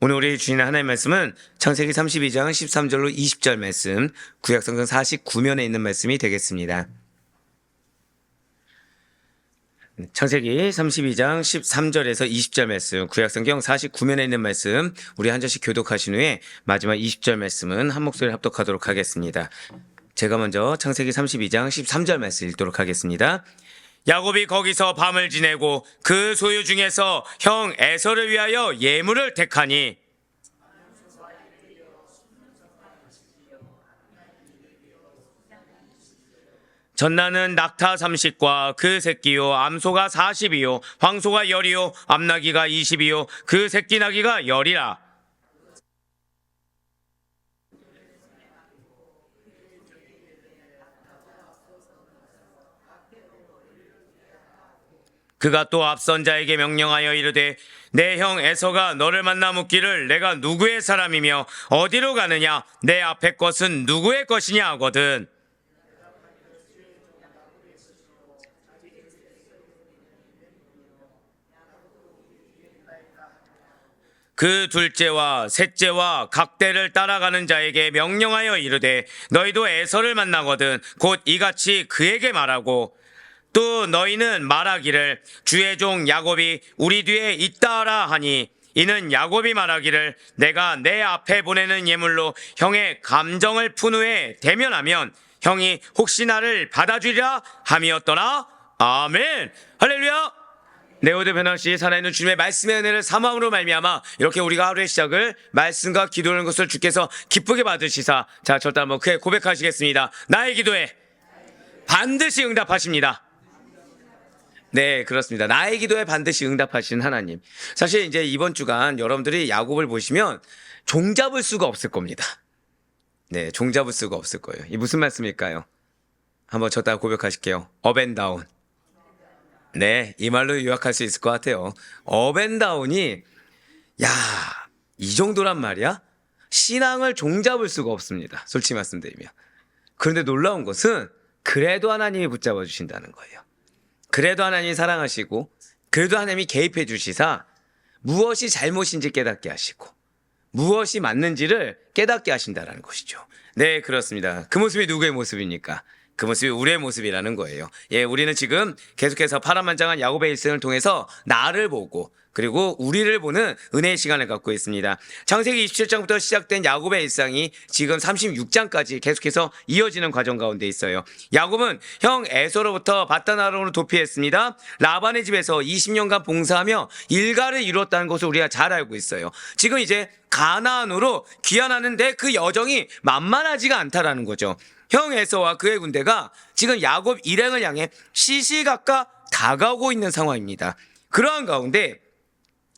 오늘 우리 주인 하나님의 말씀은 창세기 32장 13절로 20절 말씀, 구약성경 49면에 있는 말씀이 되겠습니다. 창세기 32장 13절에서 20절 말씀, 구약성경 49면에 있는 말씀, 우리 한 절씩 교독하신 후에 마지막 20절 말씀은 한 목소리를 합독하도록 하겠습니다. 제가 먼저 창세기 32장 13절 말씀 읽도록 하겠습니다. 야곱이 거기서 밤을 지내고 그 소유 중에서 형 에서를 위하여 예물을 택하니 전나는 낙타 30과 그 새끼요 암소가 40이요 황소가 10이요 암나기가 20이요 그 새끼 나기가 10이라. 그가 또 앞선 자에게 명령하여 이르되 내 형 에서가 너를 만나 묻기를 내가 누구의 사람이며 어디로 가느냐 내 앞에 것은 누구의 것이냐 하거든. 그 둘째와 셋째와 각 대를 따라가는 자에게 명령하여 이르되 너희도 에서를 만나거든 곧 이같이 그에게 말하고 또 너희는 말하기를 주의 종 야곱이 우리 뒤에 있다하라 하니 이는 야곱이 말하기를 내가 내 앞에 보내는 예물로 형의 감정을 푼 후에 대면하면 형이 혹시 나를 받아주리라 함이었더라. 아멘. 할렐루야. 네오드 변함없이 살아있는 주님의 말씀의 은혜를 사모함으로 말미암아 이렇게 우리가 하루의 시작을 말씀과 기도하는 것을 주께서 기쁘게 받으시사 자 절대 한번 크게 고백하시겠습니다. 나의 기도에 반드시 응답하십니다. 네, 그렇습니다. 나의 기도에 반드시 응답하시는 하나님. 사실 이제 이번 주간 여러분들이 야곱을 보시면 종잡을 수가 없을 겁니다. 네, 종잡을 수가 없을 거예요. 이 무슨 말씀일까요? 한번 저따 고백하실게요. 업앤다운. 네, 이 말로 요약할 수 있을 것 같아요. 업앤다운이 야, 이 정도란 말이야? 신앙을 종잡을 수가 없습니다. 솔직히 말씀드리면. 그런데 놀라운 것은 그래도 하나님이 붙잡아 주신다는 거예요. 그래도 하나님이 사랑하시고 그래도 하나님이 개입해 주시사 무엇이 잘못인지 깨닫게 하시고 무엇이 맞는지를 깨닫게 하신다는 것이죠. 네, 그렇습니다. 그 모습이 누구의 모습입니까? 그 모습이 우리의 모습이라는 거예요. 예, 우리는 지금 계속해서 파란만장한 야곱의 일생을 통해서 나를 보고 그리고 우리를 보는 은혜의 시간을 갖고 있습니다. 창세기 27장부터 시작된 야곱의 일상이 지금 36장까지 계속해서 이어지는 과정 가운데 있어요. 야곱은 형 에서로부터 바다나론으로 도피했습니다. 라반의 집에서 20년간 봉사하며 일가를 이루었다는 것을 우리가 잘 알고 있어요. 지금 이제 가나안으로 귀환하는데 그 여정이 만만하지가 않다라는 거죠. 형 에서와 그의 군대가 지금 야곱 일행을 향해 시시각각 다가오고 있는 상황입니다. 그러한 가운데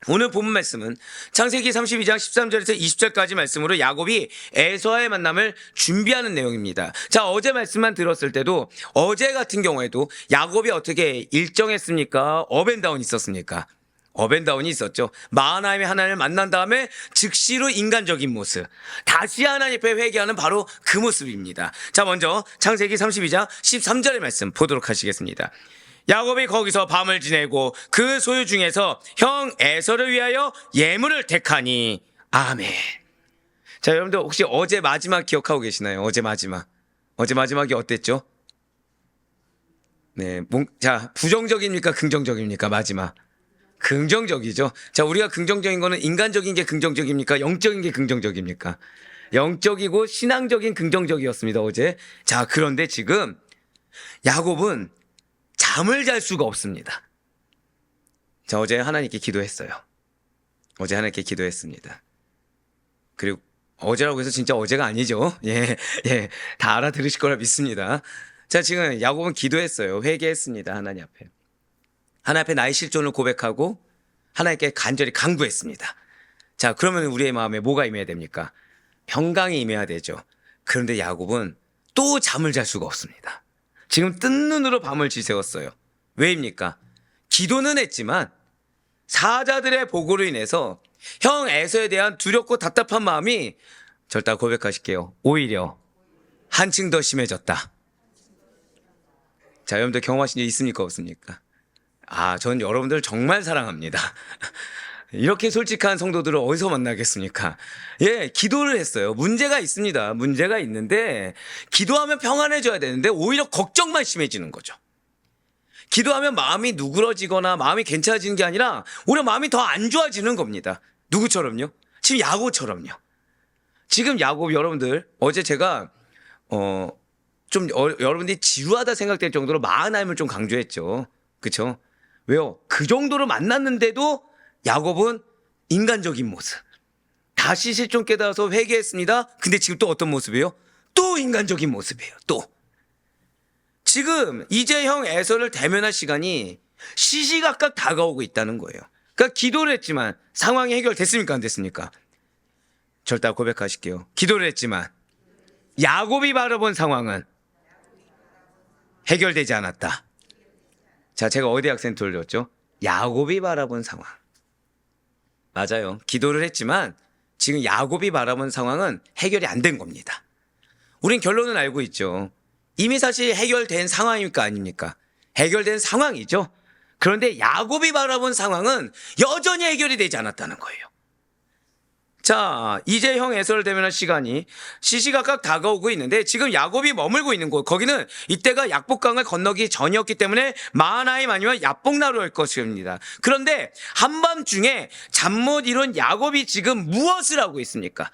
오늘 본문 말씀은 창세기 32장 13절에서 20절까지 말씀으로 야곱이 에서와의 만남을 준비하는 내용입니다. 자, 어제 말씀만 들었을 때도 어제 같은 경우에도 야곱이 어떻게 일정했습니까? 업앤다운이 있었습니까? 업앤다운이 있었죠. 마하나임의 하나님을 만난 다음에 즉시로 인간적인 모습, 다시 하나님 앞에 회개하는 바로 그 모습입니다. 자, 먼저 창세기 32장 13절의 말씀 보도록 하시겠습니다. 야곱이 거기서 밤을 지내고 그 소유 중에서 형 에서를 위하여 예물을 택하니. 아멘. 자, 여러분들 혹시 어제 마지막 기억하고 계시나요? 어제 마지막이 어땠죠? 네, 자, 부정적입니까? 긍정적입니까? 마지막. 긍정적이죠. 자, 우리가 긍정적인 거는 인간적인 게 긍정적입니까? 영적인 게 긍정적입니까? 영적이고 신앙적인 긍정적이었습니다, 어제. 자, 그런데 지금 야곱은 잠을 잘 수가 없습니다. 자, 어제 하나님께 기도했어요. 어제 하나님께 기도했습니다. 그리고 어제라고 해서 진짜 어제가 아니죠. 예, 다 알아들으실 거라 믿습니다. 자, 지금 야곱은 기도했어요. 회개했습니다. 하나님 앞에. 하나님 앞에 나의 실존을 고백하고 하나님께 간절히 간구했습니다. 자, 그러면 우리의 마음에 뭐가 임해야 됩니까? 평강이 임해야 되죠. 그런데 야곱은 또 잠을 잘 수가 없습니다. 지금 뜬 눈으로 밤을 지새웠어요. 왜입니까? 기도는 했지만 사자들의 보고로 인해서 형 에서에 대한 두렵고 답답한 마음이 절대 고백하실게요. 오히려 한층 더 심해졌다. 자, 여러분들 경험하신 일 있습니까? 없습니까? 전 여러분들 정말 사랑합니다. 이렇게 솔직한 성도들을 어디서 만나겠습니까? 예, 기도를 했어요. 문제가 있습니다. 문제가 있는데 기도하면 평안해져야 되는데 오히려 걱정만 심해지는 거죠. 기도하면 마음이 누그러지거나 마음이 괜찮아지는 게 아니라 오히려 마음이 더 안 좋아지는 겁니다. 누구처럼요? 지금 야곱처럼요. 지금 야곱 여러분들 어제 제가 여러분들이 지루하다 생각될 정도로 마하나임을 좀 강조했죠. 그렇죠? 왜요? 그 정도로 만났는데도 야곱은 인간적인 모습. 다시 실종 깨달아서 회개했습니다. 근데 지금 또 어떤 모습이에요? 또 인간적인 모습이에요. 또. 지금 이제 형 에서를 대면할 시간이 시시각각 다가오고 있다는 거예요. 그러니까 기도를 했지만 상황이 해결됐습니까? 안 됐습니까? 절대 고백하실게요. 기도를 했지만 야곱이 바라본 상황은 해결되지 않았다. 자, 제가 어디 악센트를 줬죠? 야곱이 바라본 상황. 맞아요. 기도를 했지만 지금 야곱이 바라본 상황은 해결이 안 된 겁니다. 우린 결론은 알고 있죠. 이미 사실 해결된 상황입니까? 아닙니까? 해결된 상황이죠. 그런데 야곱이 바라본 상황은 여전히 해결이 되지 않았다는 거예요. 자, 이제 형 에서를 대면할 시간이 시시각각 다가오고 있는데 지금 야곱이 머물고 있는 곳, 거기는 이때가 약복강을 건너기 전이었기 때문에 마하나임 아니면 야복나루일 것입니다. 그런데 한밤중에 잠 못 이룬 야곱이 지금 무엇을 하고 있습니까?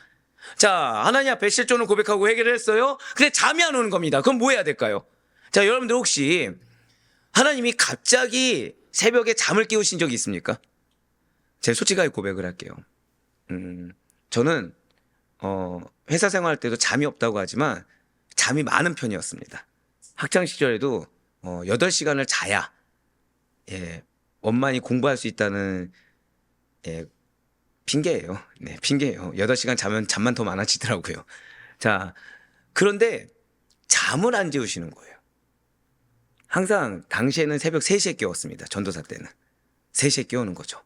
자, 하나님 앞에 실존을 고백하고 회개를 했어요. 근데 잠이 안 오는 겁니다. 그럼 뭐 해야 될까요? 자, 여러분들 혹시 하나님이 갑자기 새벽에 잠을 깨우신 적이 있습니까? 제가 솔직하게 고백을 할게요. 저는 회사 생활할 때도 잠이 없다고 하지만 잠이 많은 편이었습니다. 학창 시절에도 8시간을 자야 원만히 공부할 수 있다는 핑계예요. 네, 핑계예요. 8시간 자면 잠만 더 많아지더라고요. 자, 그런데 잠을 안 재우시는 거예요. 항상 당시에는 새벽 3시에 깨웠습니다. 전도사 때는 3시에 깨우는 거죠.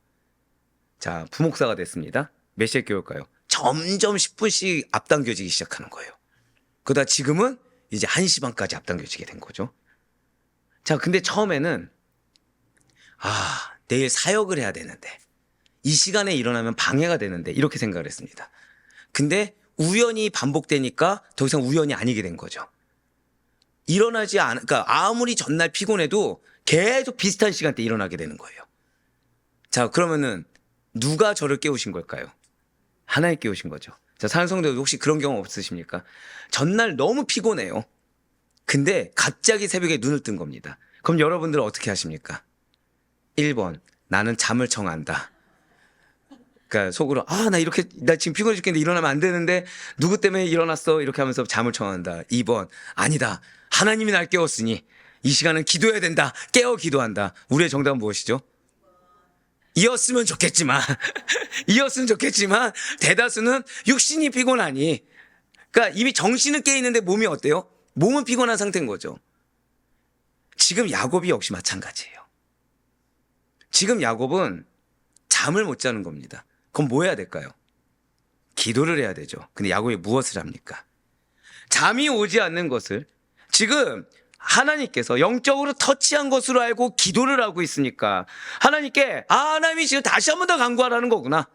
자, 부목사가 됐습니다. 몇 시에 깨울까요? 점점 10분씩 앞당겨지기 시작하는 거예요. 그러다 지금은 이제 1시 반까지 앞당겨지게 된 거죠. 자, 근데 처음에는 내일 사역을 해야 되는데 이 시간에 일어나면 방해가 되는데 이렇게 생각을 했습니다. 근데 우연히 반복되니까 더 이상 우연이 아니게 된 거죠. 그러니까 아무리 전날 피곤해도 계속 비슷한 시간대에 일어나게 되는 거예요. 자, 그러면은 누가 저를 깨우신 걸까요? 하나님 깨우신 거죠. 자, 사는 성도들 혹시 그런 경험 없으십니까? 전날 너무 피곤해요. 근데 갑자기 새벽에 눈을 뜬 겁니다. 그럼 여러분들은 어떻게 하십니까? 1번, 나는 잠을 청한다. 그러니까 속으로 나 지금 피곤해 죽겠는데 일어나면 안 되는데 누구 때문에 일어났어? 이렇게 하면서 잠을 청한다. 2번, 아니다. 하나님이 날 깨웠으니 이 시간은 기도해야 된다. 깨어 기도한다. 우리의 정답은 무엇이죠? 이었으면 좋겠지만 대다수는 육신이 피곤하니, 그러니까 이미 정신은 깨 있는데 몸이 어때요? 몸은 피곤한 상태인 거죠. 지금 야곱이 역시 마찬가지예요. 지금 야곱은 잠을 못 자는 겁니다. 그럼 뭐 해야 될까요? 기도를 해야 되죠. 근데 야곱이 무엇을 합니까? 잠이 오지 않는 것을 지금 하나님께서 영적으로 터치한 것으로 알고 기도를 하고 있으니까 하나님께 하나님이 지금 다시 한 번 더 간구하라는 거구나.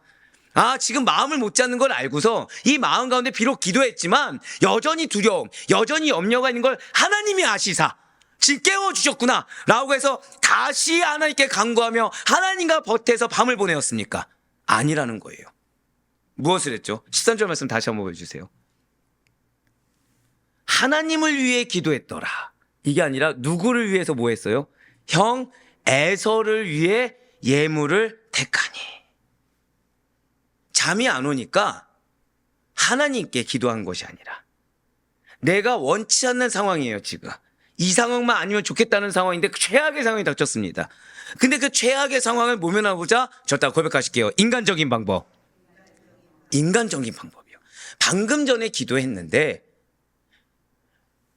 지금 마음을 못 잡는 걸 알고서 이 마음 가운데 비록 기도했지만 여전히 두려움, 여전히 염려가 있는 걸 하나님이 아시사 지금 깨워주셨구나 라고 해서 다시 하나님께 간구하며 하나님과 버텨서 밤을 보내었습니까? 아니라는 거예요. 무엇을 했죠? 13절 말씀 다시 한번 보여주세요. 하나님을 위해 기도했더라. 이게 아니라 누구를 위해서 뭐 했어요? 형 에서를 위해 예물을 택하니. 잠이 안 오니까 하나님께 기도한 것이 아니라 내가 원치 않는 상황이에요. 지금 이 상황만 아니면 좋겠다는 상황인데 최악의 상황이 닥쳤습니다. 근데 그 최악의 상황을 모면하고자 저따 고백하실게요. 인간적인 방법이요. 방금 전에 기도했는데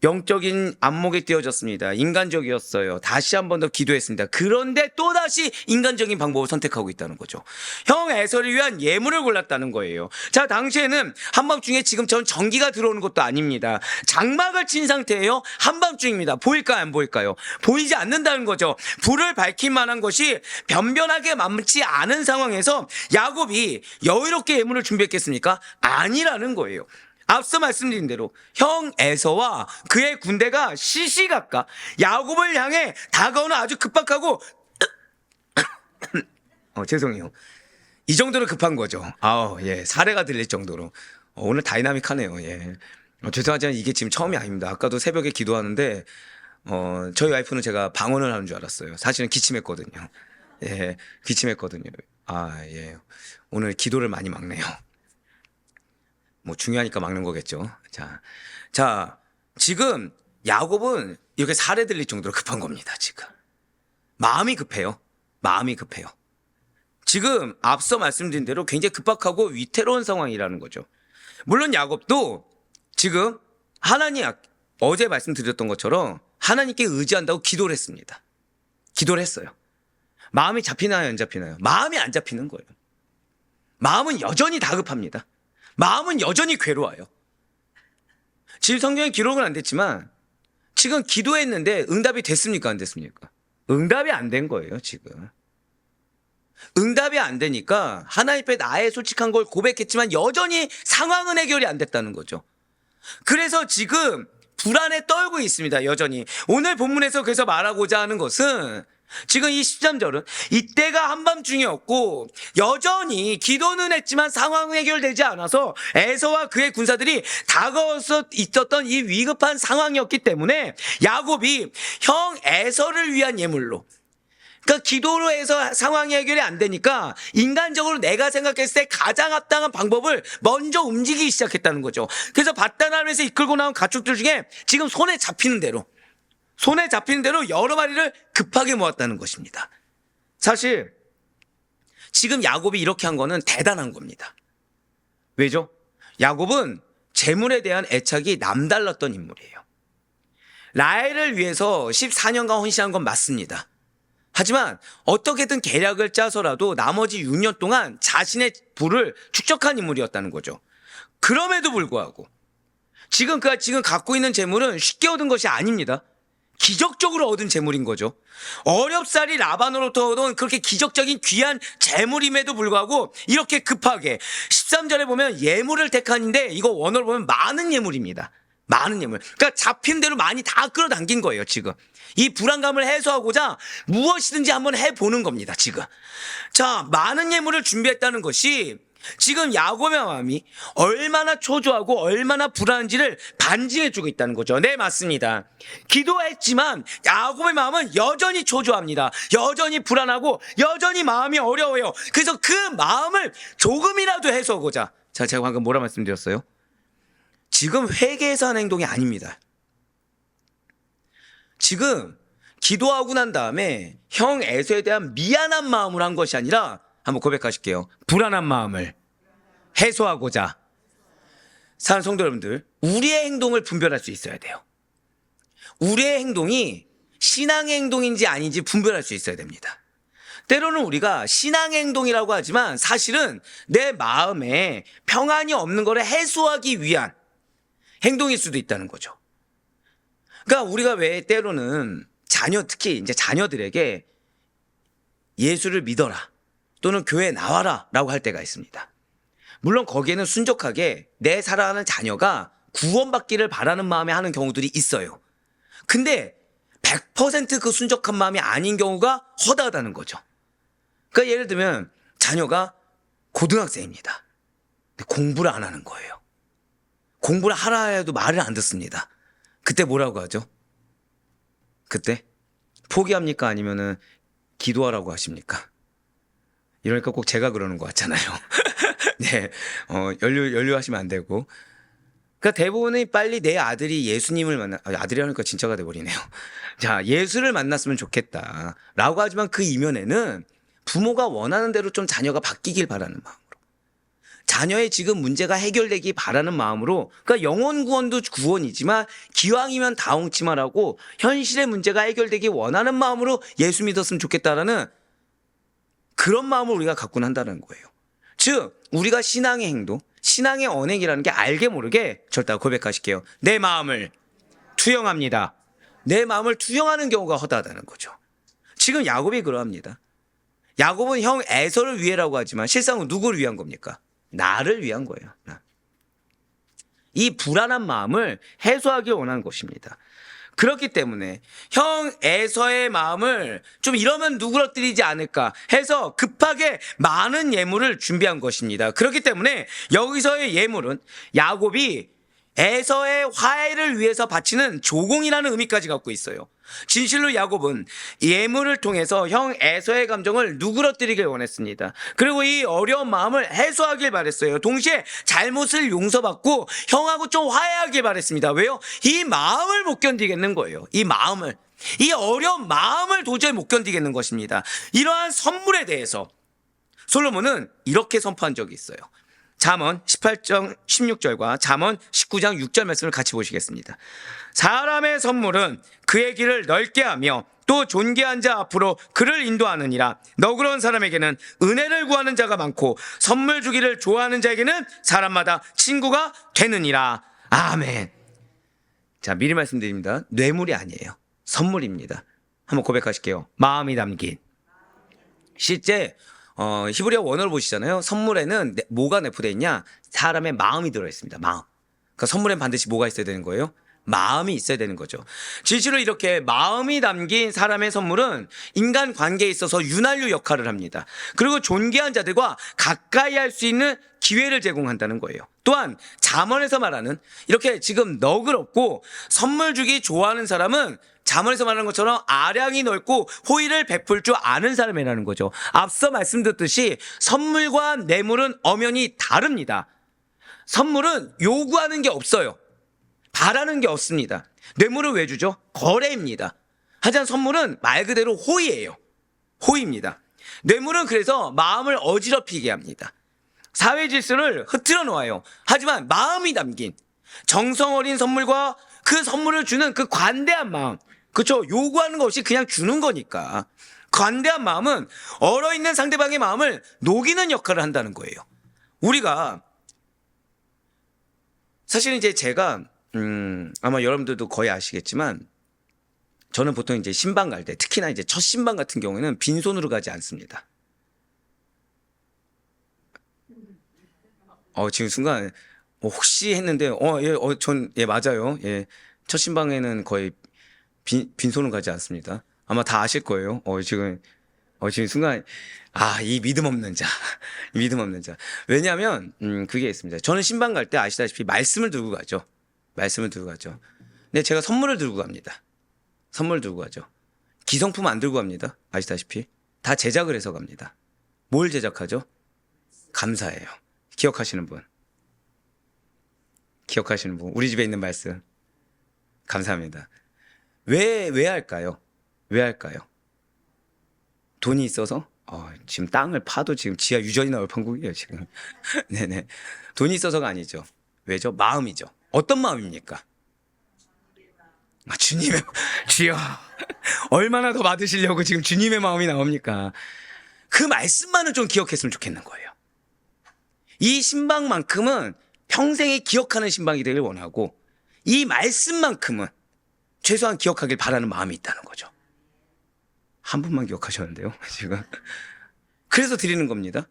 영적인 안목이 띄어졌습니다. 인간적이었어요. 다시 한 번 더 기도했습니다. 그런데 또다시 인간적인 방법을 선택하고 있다는 거죠. 형 에서를 위한 예물을 골랐다는 거예요. 자, 당시에는 한밤중에 지금처럼 전기가 들어오는 것도 아닙니다. 장막을 친 상태예요. 한밤중입니다. 보일까요? 안 보일까요? 보이지 않는다는 거죠. 불을 밝힐 만한 것이 변변하게 많지 않은 상황에서 야곱이 여유롭게 예물을 준비했겠습니까? 아니라는 거예요. 앞서 말씀드린 대로 형 에서와 그의 군대가 시시각각 야곱을 향해 다가오는 아주 급박하고 죄송해요. 이 정도로 급한 거죠. 예, 사례가 들릴 정도로. 오늘 다이나믹하네요. 예. 죄송하지만 이게 지금 처음이 아닙니다. 아까도 새벽에 기도하는데 저희 와이프는 제가 방언을 하는 줄 알았어요. 사실은 기침했거든요. 예, 기침했거든요. 예. 오늘 기도를 많이 막네요. 뭐 중요하니까 막는 거겠죠. 자, 지금 야곱은 이렇게 살해 들릴 정도로 급한 겁니다. 지금 마음이 급해요. 지금 앞서 말씀드린 대로 굉장히 급박하고 위태로운 상황이라는 거죠. 물론 야곱도 지금 어제 말씀드렸던 것처럼 하나님께 의지한다고 기도를 했습니다. 기도를 했어요. 마음이 잡히나요, 안 잡히나요? 마음이 안 잡히는 거예요. 마음은 여전히 다급합니다. 마음은 여전히 괴로워요. 지금 성경에 기록은 안 됐지만 지금 기도했는데 응답이 됐습니까? 안 됐습니까? 응답이 안 된 거예요. 지금 응답이 안 되니까 하나님 앞에 나의 솔직한 걸 고백했지만 여전히 상황은 해결이 안 됐다는 거죠. 그래서 지금 불안에 떨고 있습니다. 여전히. 오늘 본문에서 그래서 말하고자 하는 것은 지금 이 13절은 이때가 한밤중이었고 여전히 기도는 했지만 상황 해결되지 않아서 에서와 그의 군사들이 다가와서 있었던 이 위급한 상황이었기 때문에 야곱이 형 에서를 위한 예물로, 그러니까 기도로 해서 상황이 해결이 안 되니까 인간적으로 내가 생각했을 때 가장 합당한 방법을 먼저 움직이기 시작했다는 거죠. 그래서 밧단아람에서 이끌고 나온 가축들 중에 지금 손에 잡히는 대로 여러 마리를 급하게 모았다는 것입니다. 사실 지금 야곱이 이렇게 한 거는 대단한 겁니다. 왜죠? 야곱은 재물에 대한 애착이 남달랐던 인물이에요. 라헬을 위해서 14년간 헌신한 건 맞습니다. 하지만 어떻게든 계략을 짜서라도 나머지 6년 동안 자신의 부를 축적한 인물이었다는 거죠. 그럼에도 불구하고 지금 그가 갖고 있는 재물은 쉽게 얻은 것이 아닙니다. 기적적으로 얻은 재물인 거죠. 어렵사리 라반으로부터 얻은 그렇게 기적적인 귀한 재물임에도 불구하고 이렇게 급하게 13절에 보면 예물을 택한인데 이거 원어로 보면 많은 예물입니다. 많은 예물. 그러니까 잡힌 대로 많이 다 끌어당긴 거예요. 지금 이 불안감을 해소하고자 무엇이든지 한번 해보는 겁니다. 지금 자, 많은 예물을 준비했다는 것이 지금 야곱의 마음이 얼마나 초조하고 얼마나 불안한지를 반증해주고 있다는 거죠. 네, 맞습니다. 기도했지만 야곱의 마음은 여전히 초조합니다. 여전히 불안하고 여전히 마음이 어려워요. 그래서 그 마음을 조금이라도 해소하고자, 제가 방금 뭐라 말씀드렸어요? 지금 회개해서 하는 행동이 아닙니다. 지금 기도하고 난 다음에 형 에서에 대한 미안한 마음으로 한 것이 아니라, 한번 고백하실게요. 불안한 마음을 해소하고자. 사랑하는 성도 여러분들, 우리의 행동을 분별할 수 있어야 돼요. 우리의 행동이 신앙의 행동인지 아닌지 분별할 수 있어야 됩니다. 때로는 우리가 신앙의 행동이라고 하지만 사실은 내 마음에 평안이 없는 것을 해소하기 위한 행동일 수도 있다는 거죠. 그러니까 우리가 왜 때로는 특히 이제 자녀들에게 예수를 믿어라 또는 교회에 나와라 라고 할 때가 있습니다. 물론 거기에는 순종하게 내 사랑하는 자녀가 구원받기를 바라는 마음에 하는 경우들이 있어요. 근데 100% 그 순종한 마음이 아닌 경우가 허다하다는 거죠. 그러니까 예를 들면 자녀가 고등학생입니다. 근데 공부를 안 하는 거예요. 공부를 하라 해도 말을 안 듣습니다. 그때 뭐라고 하죠? 그때 포기합니까? 아니면은 기도하라고 하십니까? 이러니까 꼭 제가 그러는 것 같잖아요. 네, 연류하시면 안 되고. 그러니까 대부분이 빨리 내 아들이 예수님을 아들이 하니까 진짜가 돼버리네요. 자, 예수를 만났으면 좋겠다 라고 하지만 그 이면에는 부모가 원하는 대로 좀 자녀가 바뀌길 바라는 마음으로, 자녀의 지금 문제가 해결되기 바라는 마음으로, 그러니까 영혼 구원도 구원이지만 기왕이면 다홍치마라고 현실의 문제가 해결되기 원하는 마음으로 예수 믿었으면 좋겠다라는 그런 마음을 우리가 갖고는 한다는 거예요. 즉 우리가 신앙의 행동, 신앙의 언행이라는 게 알게 모르게 절대 고백하실게요. 내 마음을 투영합니다. 내 마음을 투영하는 경우가 허다하다는 거죠. 지금 야곱이 그러합니다. 야곱은 형 에서를 위해라고 하지만 실상은 누구를 위한 겁니까? 나를 위한 거예요. 이 불안한 마음을 해소하길 원하는 것입니다. 그렇기 때문에 형 에서의 마음을 좀 이러면 누그러뜨리지 않을까 해서 급하게 많은 예물을 준비한 것입니다. 그렇기 때문에 여기서의 예물은 야곱이 에서의 화해를 위해서 바치는 조공이라는 의미까지 갖고 있어요. 진실로 야곱은 예물을 통해서 형 에서의 감정을 누그러뜨리길 원했습니다. 그리고 이 어려운 마음을 해소하길 바랬어요. 동시에 잘못을 용서받고 형하고 좀 화해하길 바랬습니다. 왜요? 이 마음을 못 견디겠는 거예요. 이 마음을, 이 어려운 마음을 도저히 못 견디겠는 것입니다. 이러한 선물에 대해서 솔로몬은 이렇게 선포한 적이 있어요. 잠언 18장 16절과 잠언 19장 6절 말씀을 같이 보시겠습니다. 사람의 선물은 그의 길을 넓게 하며 또 존귀한 자 앞으로 그를 인도하느니라. 너그러운 사람에게는 은혜를 구하는 자가 많고 선물 주기를 좋아하는 자에게는 사람마다 친구가 되느니라. 아멘. 자, 미리 말씀드립니다. 뇌물이 아니에요. 선물입니다. 한번 고백하실게요. 마음이 담긴. 실제 히브리어 원어를 보시잖아요. 선물에는 뭐가 내포되어 있냐? 사람의 마음이 들어있습니다. 마음. 그러니까 선물엔 반드시 뭐가 있어야 되는 거예요? 마음이 있어야 되는 거죠. 진실로 이렇게 마음이 담긴 사람의 선물은 인간 관계에 있어서 윤활유 역할을 합니다. 그리고 존귀한 자들과 가까이 할 수 있는 기회를 제공한다는 거예요. 또한 잠언에서 말하는 이렇게 지금 너그럽고 선물 주기 좋아하는 사람은 잠언에서 말하는 것처럼 아량이 넓고 호의를 베풀 줄 아는 사람이라는 거죠. 앞서 말씀드렸듯이 선물과 뇌물은 엄연히 다릅니다. 선물은 요구하는 게 없어요. 바라는 게 없습니다. 뇌물은 왜 주죠? 거래입니다. 하지만 선물은 말 그대로 호의예요. 호의입니다. 뇌물은 그래서 마음을 어지럽히게 합니다. 사회 질서를 흐트러 놓아요. 하지만 마음이 담긴 정성 어린 선물과 그 선물을 주는 그 관대한 마음, 그렇죠? 요구하는 것 없이 그냥 주는 거니까 관대한 마음은 얼어있는 상대방의 마음을 녹이는 역할을 한다는 거예요. 우리가 사실은 이제 제가 아마 여러분들도 거의 아시겠지만 저는 보통 이제 신방 갈 때, 특히나 이제 첫 신방 같은 경우에는 빈손으로 가지 않습니다. 지금 순간 혹시 했는데 예, 맞아요. 예. 첫 신방에는 거의 빈손으로 가지 않습니다. 아마 다 아실 거예요. 지금 순간 이 믿음 없는 자. 믿음 없는 자. 왜냐하면 그게 있습니다. 저는 신방 갈 때 아시다시피 말씀을 들고 가죠. 말씀을 들고 가죠. 근데 제가 선물을 들고 갑니다. 선물 들고 가죠. 기성품 안 들고 갑니다. 아시다시피 다 제작을 해서 갑니다. 뭘 제작하죠? 감사해요. 기억하시는 분? 기억하시는 분? 우리 집에 있는 말씀 감사합니다. 왜 할까요? 왜 할까요? 돈이 있어서? 지금 땅을 파도 지금 지하 유전이 나올 판국이에요 지금. 네네. 돈이 있어서가 아니죠. 왜죠? 마음이죠. 어떤 마음입니까? 주님의 주여 얼마나 더 받으시려고 지금 주님의 마음이 나옵니까? 그 말씀만은 좀 기억했으면 좋겠는 거예요. 이 신방만큼은 평생에 기억하는 신방이 되길 원하고 이 말씀만큼은 최소한 기억하길 바라는 마음이 있다는 거죠. 한 분만 기억하셨는데요 지금. 그래서 드리는 겁니다.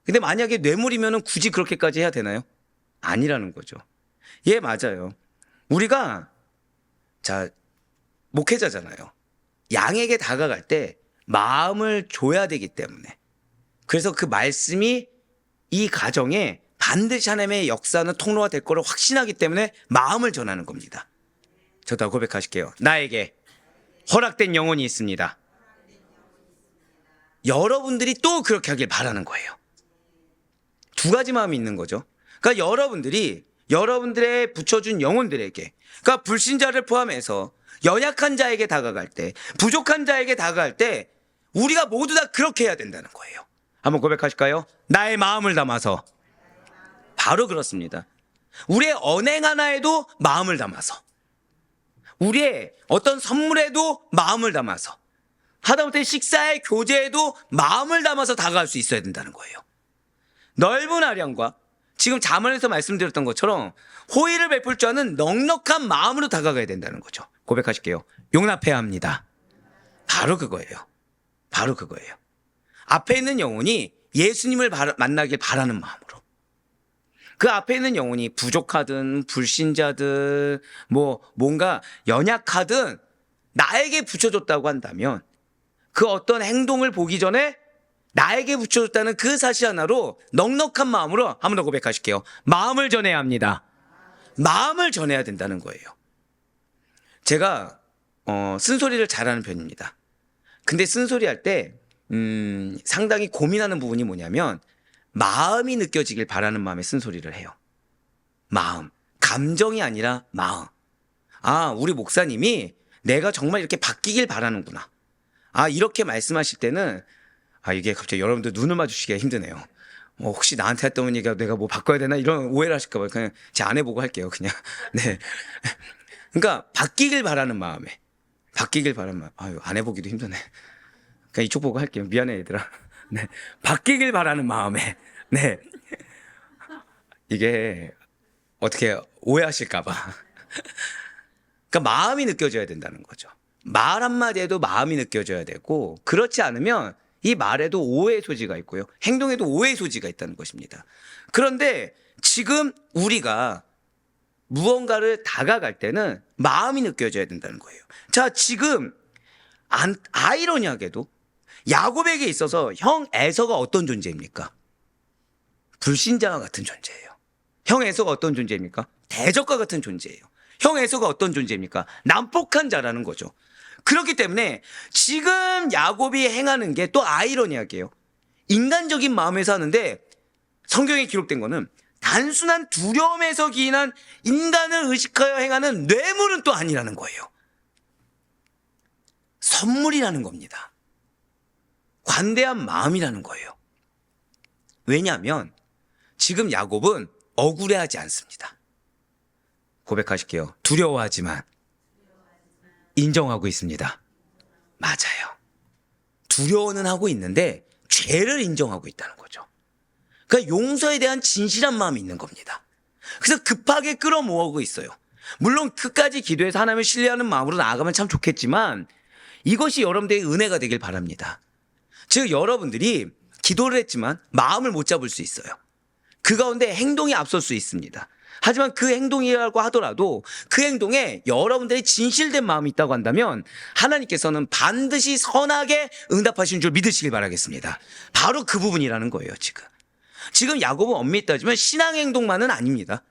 근데 만약에 뇌물이면 굳이 그렇게까지 해야 되나요? 아니라는 거죠. 예, 맞아요. 우리가 목회자잖아요. 양에게 다가갈 때 마음을 줘야 되기 때문에, 그래서 그 말씀이 이 가정에 반드시 하나님의 역사는 통로가 될 거를 확신하기 때문에 마음을 전하는 겁니다. 저도 고백하실게요. 나에게 허락된 영혼이 있습니다. 여러분들이 또 그렇게 하길 바라는 거예요. 두 가지 마음이 있는 거죠. 그러니까 여러분들의 붙여준 영혼들에게, 그러니까 불신자를 포함해서 연약한 자에게 다가갈 때, 부족한 자에게 다가갈 때 우리가 모두 다 그렇게 해야 된다는 거예요. 한번 고백하실까요? 나의 마음을 담아서 바로 그렇습니다. 우리의 언행 하나에도 마음을 담아서, 우리의 어떤 선물에도 마음을 담아서, 하다못해 식사의 교제에도 마음을 담아서 다가갈 수 있어야 된다는 거예요. 넓은 아량과 지금 잠언에서 말씀드렸던 것처럼 호의를 베풀 줄 아는 넉넉한 마음으로 다가가야 된다는 거죠. 고백하실게요. 용납해야 합니다. 바로 그거예요. 바로 그거예요. 앞에 있는 영혼이 예수님을 만나길 바라는 마음으로, 그 앞에 있는 영혼이 부족하든 불신자든 뭔가 연약하든 나에게 붙여줬다고 한다면 그 어떤 행동을 보기 전에 나에게 붙여줬다는 그 사실 하나로 넉넉한 마음으로 한 번 더 고백하실게요. 마음을 전해야 합니다. 마음을 전해야 된다는 거예요. 제가 쓴소리를 잘하는 편입니다. 근데 쓴소리 할 때 상당히 고민하는 부분이 뭐냐면 마음이 느껴지길 바라는 마음에 쓴소리를 해요. 마음, 감정이 아니라 마음. 우리 목사님이 내가 정말 이렇게 바뀌길 바라는구나. 이렇게 말씀하실 때는 이게 갑자기 여러분들 눈을 마주치기가 힘드네요. 혹시 나한테 했던 얘기가 내가 뭐 바꿔야 되나 이런 오해를 하실까 봐요. 그냥 제 아내 보고 할게요. 그냥. 네. 그러니까 바뀌길 바라는 마음에, 바뀌길 바라는 마음. 아내 보기도 힘드네. 그냥 이쪽 보고 할게요. 미안해 얘들아. 네. 바뀌길 바라는 마음에. 네. 이게 어떻게 오해하실까 봐. 그러니까 마음이 느껴져야 된다는 거죠. 말 한마디에도 마음이 느껴져야 되고, 그렇지 않으면 이 말에도 오해의 소지가 있고요, 행동에도 오해의 소지가 있다는 것입니다. 그런데 지금 우리가 무언가를 다가갈 때는 마음이 느껴져야 된다는 거예요. 자, 지금 아이러니하게도 야곱에게 있어서 형 에서가 어떤 존재입니까? 불신자와 같은 존재예요. 형 에서가 어떤 존재입니까? 대적과 같은 존재예요. 형 에서가 어떤 존재입니까? 난폭한 자라는 거죠. 그렇기 때문에 지금 야곱이 행하는 게 또 아이러니하게요, 인간적인 마음에서 하는데 성경에 기록된 거는 단순한 두려움에서 기인한 인간을 의식하여 행하는 뇌물은 또 아니라는 거예요. 선물이라는 겁니다. 관대한 마음이라는 거예요. 왜냐하면 지금 야곱은 억울해하지 않습니다. 고백하실게요. 두려워하지만 인정하고 있습니다. 맞아요. 두려워는 하고 있는데 죄를 인정하고 있다는 거죠. 그러니까 용서에 대한 진실한 마음이 있는 겁니다. 그래서 급하게 끌어모으고 있어요. 물론 끝까지 기도해서 하나님을 신뢰하는 마음으로 나아가면 참 좋겠지만 이것이 여러분들의 은혜가 되길 바랍니다. 즉 여러분들이 기도를 했지만 마음을 못 잡을 수 있어요. 그 가운데 행동이 앞설 수 있습니다. 하지만 그 행동이라고 하더라도 그 행동에 여러분들의 진실된 마음이 있다고 한다면 하나님께서는 반드시 선하게 응답하시는 줄 믿으시길 바라겠습니다. 바로 그 부분이라는 거예요. 지금 야곱은 엄밀히 따지면 신앙 행동만은 아닙니다.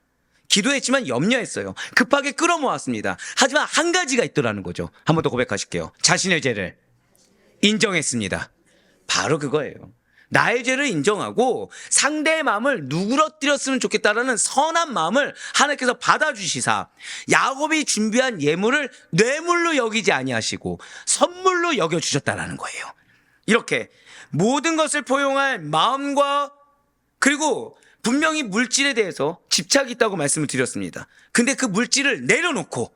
기도했지만 염려했어요. 급하게 끌어모았습니다. 하지만 한 가지가 있더라는 거죠. 한 번 더 고백하실게요. 자신의 죄를 인정했습니다. 바로 그거예요. 나의 죄를 인정하고 상대의 마음을 누그러뜨렸으면 좋겠다라는 선한 마음을 하나님께서 받아주시사 야곱이 준비한 예물을 뇌물로 여기지 아니하시고 선물로 여겨주셨다라는 거예요. 이렇게 모든 것을 포용할 마음과, 그리고 분명히 물질에 대해서 집착이 있다고 말씀을 드렸습니다. 근데 그 물질을 내려놓고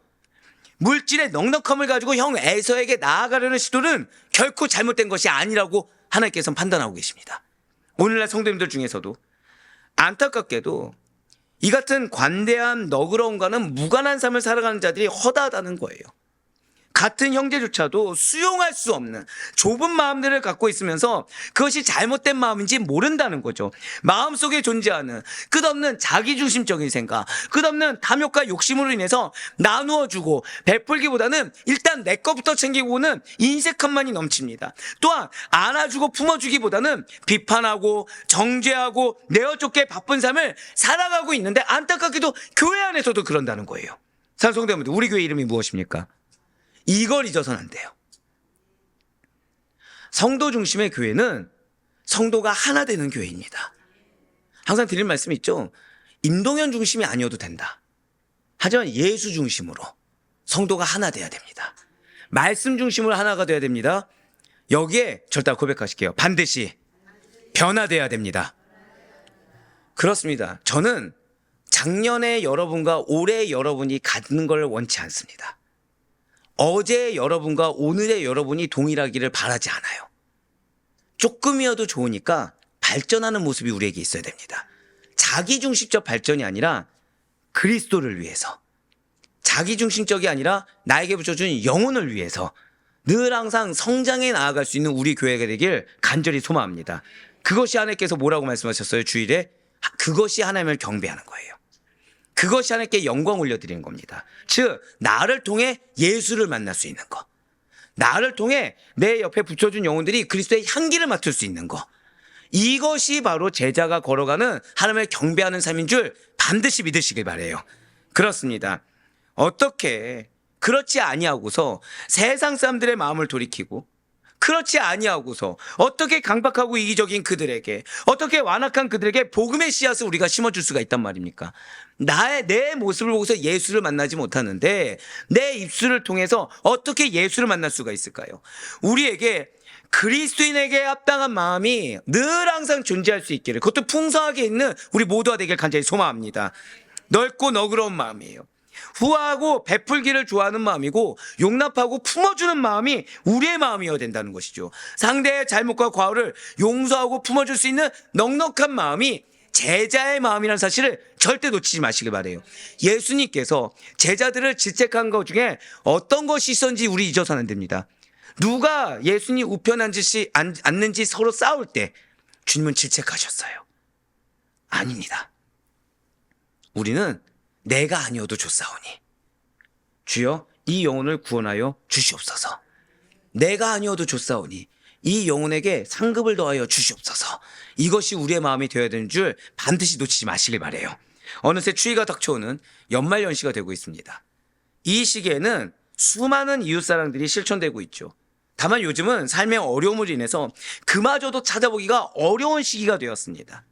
물질의 넉넉함을 가지고 형 에서에게 나아가려는 시도는 결코 잘못된 것이 아니라고 하나님께서는 판단하고 계십니다. 오늘날 성도님들 중에서도 안타깝게도 이 같은 관대한 너그러움과는 무관한 삶을 살아가는 자들이 허다하다는 거예요. 같은 형제조차도 수용할 수 없는 좁은 마음들을 갖고 있으면서 그것이 잘못된 마음인지 모른다는 거죠. 마음속에 존재하는 끝없는 자기중심적인 생각, 끝없는 탐욕과 욕심으로 인해서 나누어주고 베풀기보다는 일단 내 것부터 챙기고는 인색함만이 넘칩니다. 또한 안아주고 품어주기보다는 비판하고 정죄하고 내어쫓게 바쁜 삶을 살아가고 있는데 안타깝게도 교회 안에서도 그런다는 거예요. 산성대원들, 우리 교회 이름이 무엇입니까? 이걸 잊어서는 안 돼요. 성도 중심의 교회는 성도가 하나 되는 교회입니다. 항상 드릴 말씀이 있죠. 임동현 중심이 아니어도 된다. 하지만 예수 중심으로 성도가 하나 돼야 됩니다. 말씀 중심으로 하나가 돼야 됩니다. 여기에 절대 고백하실게요. 반드시 변화돼야 됩니다. 그렇습니다. 저는 작년에 여러분과 올해 여러분이 갖는 걸 원치 않습니다. 어제 여러분과 오늘의 여러분이 동일하기를 바라지 않아요. 조금이어도 좋으니까 발전하는 모습이 우리에게 있어야 됩니다. 자기중심적 발전이 아니라 그리스도를 위해서, 자기중심적이 아니라 나에게 붙여준 영혼을 위해서 늘 항상 성장해 나아갈 수 있는 우리 교회가 되길 간절히 소망합니다. 그것이 하나님께서 뭐라고 말씀하셨어요? 주일에 그것이 하나님을 경배하는 거예요. 그것이 하나님께 영광 올려드리는 겁니다. 즉 나를 통해 예수를 만날 수 있는 거, 나를 통해 내 옆에 붙여준 영혼들이 그리스도의 향기를 맡을 수 있는 거, 이것이 바로 제자가 걸어가는 하나님을 경배하는 삶인 줄 반드시 믿으시길 바라요. 그렇습니다. 어떻게 그렇지 아니하고서 세상 사람들의 마음을 돌이키고, 그렇지 아니하고서 어떻게 강박하고 이기적인 그들에게, 어떻게 완악한 그들에게 복음의 씨앗을 우리가 심어줄 수가 있단 말입니까? 내 모습을 보고서 예수를 만나지 못하는데 내 입술을 통해서 어떻게 예수를 만날 수가 있을까요? 우리에게 그리스도인에게 합당한 마음이 늘 항상 존재할 수 있기를, 그것도 풍성하게 있는 우리 모두가 되길 간절히 소망합니다. 넓고 너그러운 마음이에요. 후하고 베풀기를 좋아하는 마음이고 용납하고 품어주는 마음이 우리의 마음이어야 된다는 것이죠. 상대의 잘못과 과오를 용서하고 품어줄 수 있는 넉넉한 마음이 제자의 마음이라는 사실을 절대 놓치지 마시길 바라요. 예수님께서 제자들을 질책한 것 중에 어떤 것이 있었는지 우리 잊어서는 안 됩니다. 누가 예수님 우편 앉는지 서로 싸울 때 주님은 질책하셨어요? 아닙니다. 우리는 내가 아니어도 좋사오니 주여 이 영혼을 구원하여 주시옵소서. 내가 아니어도 좋사오니 이 영혼에게 상급을 더하여 주시옵소서. 이것이 우리의 마음이 되어야 되는 줄 반드시 놓치지 마시길 바라요. 어느새 추위가 닥쳐오는 연말연시가 되고 있습니다. 이 시기에는 수많은 이웃사랑들이 실천되고 있죠. 다만 요즘은 삶의 어려움으로 인해서 그마저도 찾아보기가 어려운 시기가 되었습니다.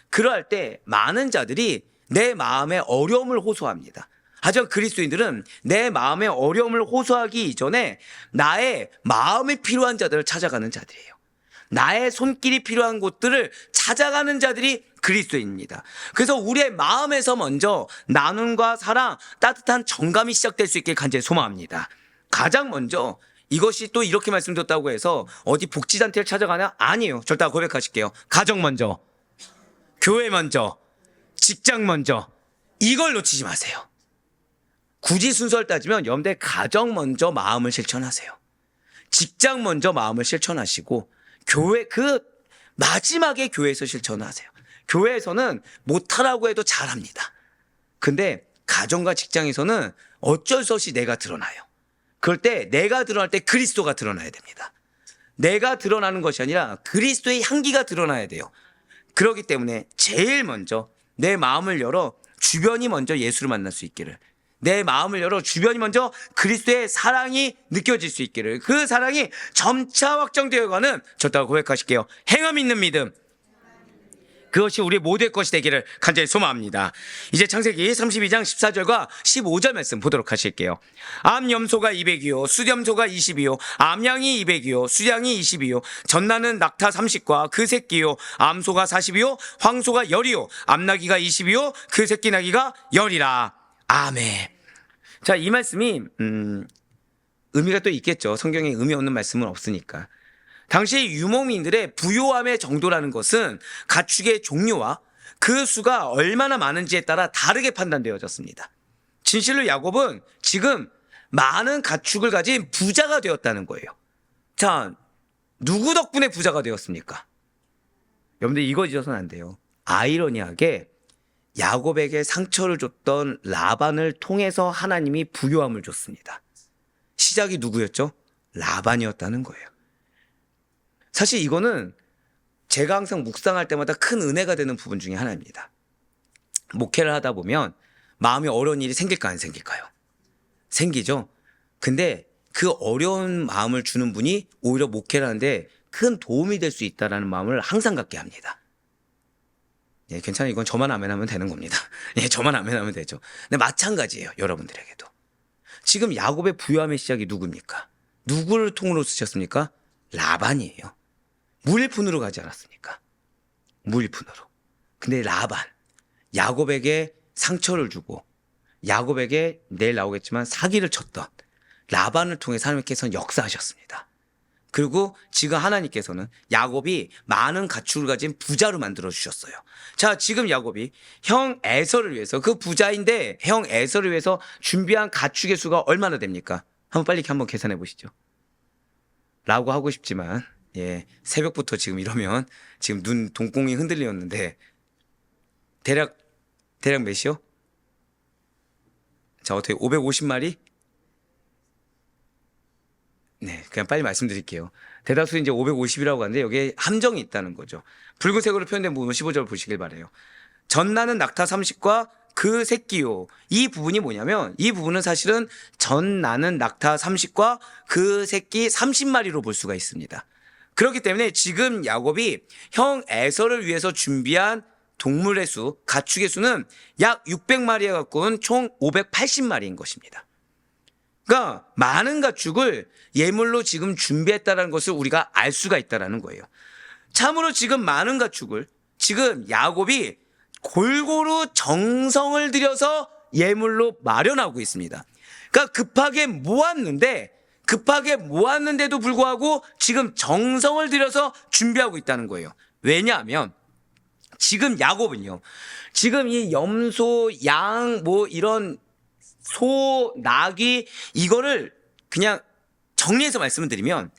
그러할 때 많은 자들이 내 마음의 어려움을 호소합니다. 하지만 그리스도인들은 내 마음의 어려움을 호소하기 이전에 나의 마음이 필요한 자들을 찾아가는 자들이에요. 나의 손길이 필요한 곳들을 찾아가는 자들이 그리스도인입니다. 그래서 우리의 마음에서 먼저 나눔과 사랑, 따뜻한 정감이 시작될 수 있길 간절히 소망합니다. 가장 먼저 이것이 또 이렇게 말씀드렸다고 해서 어디 복지단체를 찾아가냐? 아니에요. 절대 고백하실게요. 가정 먼저, 교회 먼저, 직장 먼저, 이걸 놓치지 마세요. 굳이 순서를 따지면 여러분들 가정 먼저 마음을 실천하세요. 직장 먼저 마음을 실천하시고 교회 마지막에 교회에서 실천하세요. 교회에서는 못하라고 해도 잘합니다. 근데 가정과 직장에서는 어쩔 수 없이 내가 드러나요. 그럴 때 내가 드러날 때 그리스도가 드러나야 됩니다. 내가 드러나는 것이 아니라 그리스도의 향기가 드러나야 돼요. 그렇기 때문에 제일 먼저 내 마음을 열어 주변이 먼저 예수를 만날 수 있기를, 내 마음을 열어 주변이 먼저 그리스도의 사랑이 느껴질 수 있기를, 그 사랑이 점차 확정되어가는 저따가 고백하실게요. 행함 있는 믿음, 그것이 우리 모두의 것이 되기를 간절히 소망합니다. 이제 창세기 32장 14절과 15절 말씀 보도록 하실게요. 암염소가 200이요 수염소가 20이요 암양이 200이요 수양이 20이요 전나는 낙타 30과 그 새끼요 암소가 40이요 황소가 10이요 암나기가 20이요 그 새끼 나기가 10이라. 아멘. 자, 이 말씀이 의미가 또 있겠죠. 성경에 의미 없는 말씀은 없으니까. 당시 유목민들의 부요함의 정도라는 것은 가축의 종류와 그 수가 얼마나 많은지에 따라 다르게 판단되어졌습니다. 진실로 야곱은 지금 많은 가축을 가진 부자가 되었다는 거예요. 자, 누구 덕분에 부자가 되었습니까? 여러분들 이거 잊어서는 안 돼요. 아이러니하게 야곱에게 상처를 줬던 라반을 통해서 하나님이 부요함을 줬습니다. 시작이 누구였죠? 라반이었다는 거예요. 사실 이거는 제가 항상 묵상할 때마다 큰 은혜가 되는 부분 중에 하나입니다. 목회를 하다 보면 마음이 어려운 일이 생길까 안 생길까요? 생기죠. 근데 그 어려운 마음을 주는 분이 오히려 목회를 하는데 큰 도움이 될 수 있다는 마음을 항상 갖게 합니다. 예, 괜찮아요. 이건 저만 아멘하면 되는 겁니다. 예, 저만 아멘하면 되죠. 근데 마찬가지예요. 여러분들에게도. 지금 야곱의 부요함의 시작이 누굽니까? 누구를 통으로 쓰셨습니까? 라반이에요. 무일푼으로 가지 않았습니까? 무일푼으로. 근데 라반, 야곱에게 상처를 주고 야곱에게 내일 나오겠지만 사기를 쳤던 라반을 통해서 하나님께서는 역사하셨습니다. 그리고 지금 하나님께서는 야곱이 많은 가축을 가진 부자로 만들어 주셨어요. 자, 지금 야곱이 형 에서를 위해서, 그 부자인데 형 에서를 위해서 준비한 가축의 수가 얼마나 됩니까? 한번 빨리 한번 계산해 보시죠. 라고 하고 싶지만, 새벽부터 지금 이러면 지금 눈 동공이 흔들리었는데 대략 몇이요? 자, 어떻게 550마리? 네, 그냥 빨리 말씀드릴게요. 대다수 이제 550이라고 하는데 여기에 함정이 있다는 거죠. 붉은색으로 표현된 부분 15절 보시길 바래요. 전나는 낙타 30과 그 새끼요. 이 부분이 뭐냐면 이 부분은 사실은 전나는 낙타 30과 그 새끼 30마리로 볼 수가 있습니다. 그렇기 때문에 지금 야곱이 형 에서를 위해서 준비한 동물의 수, 가축의 수는 약 600마리에 가까운 총 580마리인 것입니다. 그러니까 많은 가축을 예물로 지금 준비했다는 것을 우리가 알 수가 있다는 거예요. 참으로 지금 많은 가축을 지금 야곱이 골고루 정성을 들여서 예물로 마련하고 있습니다. 그러니까 급하게 모았는데도 불구하고 지금 정성을 들여서 준비하고 있다는 거예요. 왜냐하면 지금 야곱은요, 지금 이 염소, 양, 이런 소, 나귀, 이거를 그냥 정리해서 말씀을 드리면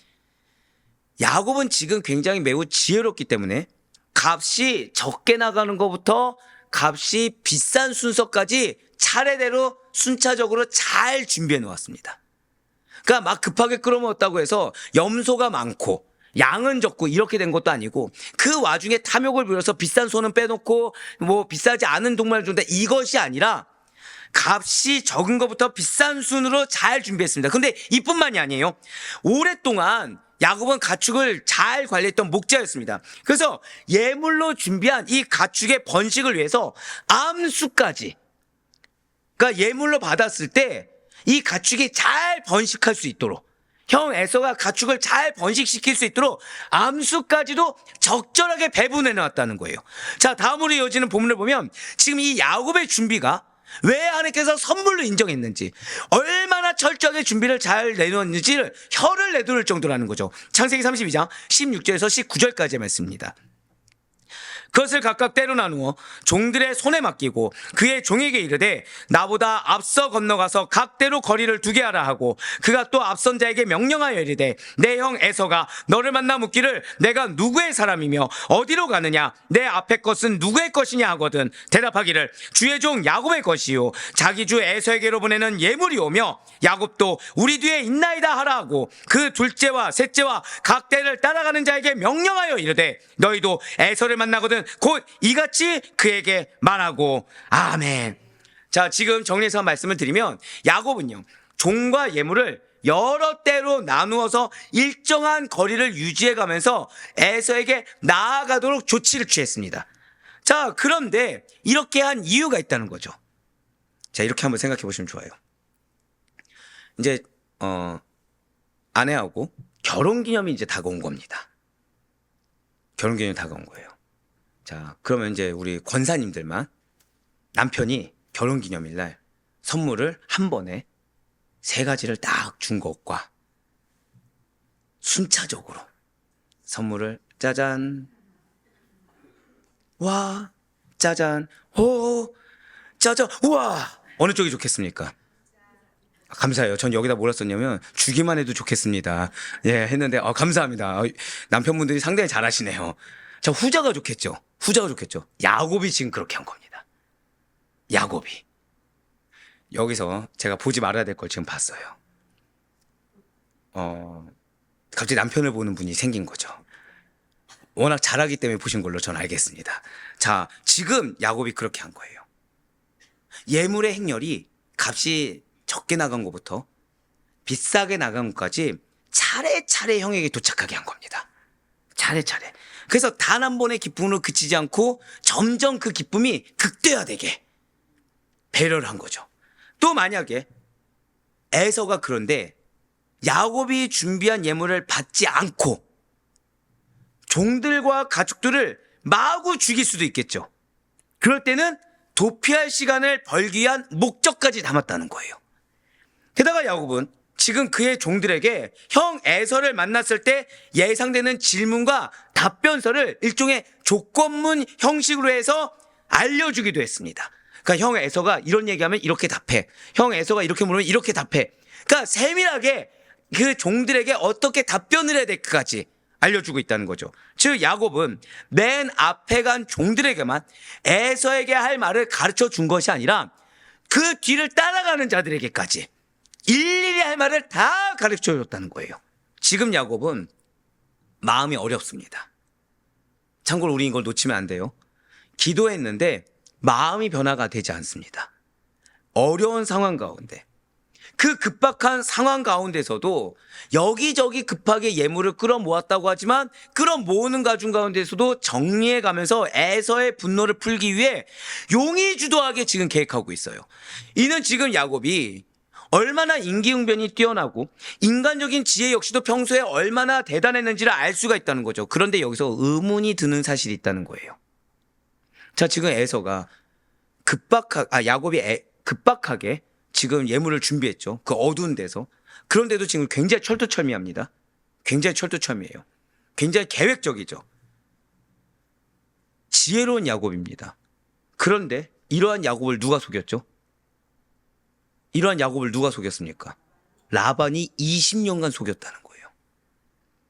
야곱은 지금 굉장히 매우 지혜롭기 때문에 값이 적게 나가는 것부터 값이 비싼 순서까지 차례대로 순차적으로 잘 준비해 놓았습니다. 그러니까 막 급하게 끌어모았다고 해서 염소가 많고 양은 적고 이렇게 된 것도 아니고 그 와중에 탐욕을 부려서 비싼 소는 빼놓고 비싸지 않은 동물을 준다, 이것이 아니라 값이 적은 것부터 비싼 순으로 잘 준비했습니다. 근데 이뿐만이 아니에요. 오랫동안 야곱은 가축을 잘 관리했던 목자였습니다. 그래서 예물로 준비한 이 가축의 번식을 위해서 암수까지, 그러니까 예물로 받았을 때 이 가축이 잘 번식할 수 있도록, 형 에서가 가축을 잘 번식시킬 수 있도록 암수까지도 적절하게 배분해 놨다는 거예요. 자, 다음으로 이어지는 본문을 보면 지금 이 야곱의 준비가 왜 하나님께서 선물로 인정했는지, 얼마나 철저하게 준비를 잘 내놓았는지를 혀를 내두를 정도라는 거죠. 창세기 32장 16절에서 19절까지의 말씀입니다. 그것을 각각 때로 나누어 종들의 손에 맡기고 그의 종에게 이르되 나보다 앞서 건너가서 각대로 거리를 두게 하라 하고, 그가 또 앞선 자에게 명령하여 이르되 내 형 에서가 너를 만나 묻기를 내가 누구의 사람이며 어디로 가느냐, 내 앞의 것은 누구의 것이냐 하거든 대답하기를 주의 종 야곱의 것이요 자기 주 에서에게로 보내는 예물이 오며 야곱도 우리 뒤에 있나이다 하라 하고, 그 둘째와 셋째와 각대를 따라가는 자에게 명령하여 이르되 너희도 에서를 만나거든 곧 이같이 그에게 말하고. 아멘. 자, 지금 정리해서 말씀을 드리면 야곱은요, 종과 예물을 여러 때로 나누어서 일정한 거리를 유지해 가면서 에서에게 나아가도록 조치를 취했습니다. 자, 그런데 이렇게 한 이유가 있다는 거죠. 자, 이렇게 한번 생각해 보시면 좋아요. 이제 아내하고 결혼기념이 이제 다가온 겁니다. 결혼기념이 다가온 거예요. 자, 그러면 이제 우리 권사님들만 남편이 결혼기념일 날 선물을 한 번에 3가지를 딱 준 것과 순차적으로 선물을 짜잔, 와, 짜잔, 호, 짜잔, 우와, 어느 쪽이 좋겠습니까? 감사해요. 전 여기다 뭐라 썼냐면 주기만 해도 좋겠습니다. 했는데 감사합니다. 남편분들이 상당히 잘하시네요. 자, 후자가 좋겠죠. 후자가 좋겠죠. 야곱이 지금 그렇게 한 겁니다. 야곱이. 여기서 제가 보지 말아야 될 걸 지금 봤어요. 갑자기 남편을 보는 분이 생긴 거죠. 워낙 잘하기 때문에 보신 걸로 전 알겠습니다. 자, 지금 야곱이 그렇게 한 거예요. 예물의 행렬이 값이 적게 나간 것부터 비싸게 나간 것까지 차례차례 형에게 도착하게 한 겁니다. 차례차례. 그래서 단 한 번의 기쁨으로 그치지 않고 점점 그 기쁨이 극대화되게 배려를 한 거죠. 또 만약에 에서가 그런데 야곱이 준비한 예물을 받지 않고 종들과 가축들을 마구 죽일 수도 있겠죠. 그럴 때는 도피할 시간을 벌기 위한 목적까지 담았다는 거예요. 게다가 야곱은 지금 그의 종들에게 형 에서를 만났을 때 예상되는 질문과 답변서를 일종의 조건문 형식으로 해서 알려주기도 했습니다. 그러니까 형 에서가 이런 얘기하면 이렇게 답해. 형 에서가 이렇게 물으면 이렇게 답해. 그러니까 세밀하게 그 종들에게 어떻게 답변을 해야 될까지 알려주고 있다는 거죠. 즉 야곱은 맨 앞에 간 종들에게만 에서에게 할 말을 가르쳐 준 것이 아니라 그 뒤를 따라가는 자들에게까지 일일이 할 말을 다 가르쳐 줬다는 거예요. 지금 야곱은 마음이 어렵습니다. 참고로 우리 이걸 놓치면 안 돼요. 기도했는데 마음이 변화가 되지 않습니다. 어려운 상황 가운데, 그 급박한 상황 가운데서도 여기저기 급하게 예물을 끌어모았다고 하지만 끌어모으는 가중 가운데서도 정리해 가면서 에서의 분노를 풀기 위해 용의주도하게 지금 계획하고 있어요. 이는 지금 야곱이 얼마나 임기응변이 뛰어나고 인간적인 지혜 역시도 평소에 얼마나 대단했는지를 알 수가 있다는 거죠. 그런데 여기서 의문이 드는 사실이 있다는 거예요. 자, 지금 에서가 야곱이 급박하게 지금 예물을 준비했죠. 그 어두운 데서. 그런데도 지금 굉장히 철두철미합니다. 굉장히 철두철미해요. 굉장히 계획적이죠. 지혜로운 야곱입니다. 그런데 이러한 야곱을 누가 속였죠? 이러한 야곱을 누가 속였습니까? 라반이 20년간 속였다는 거예요.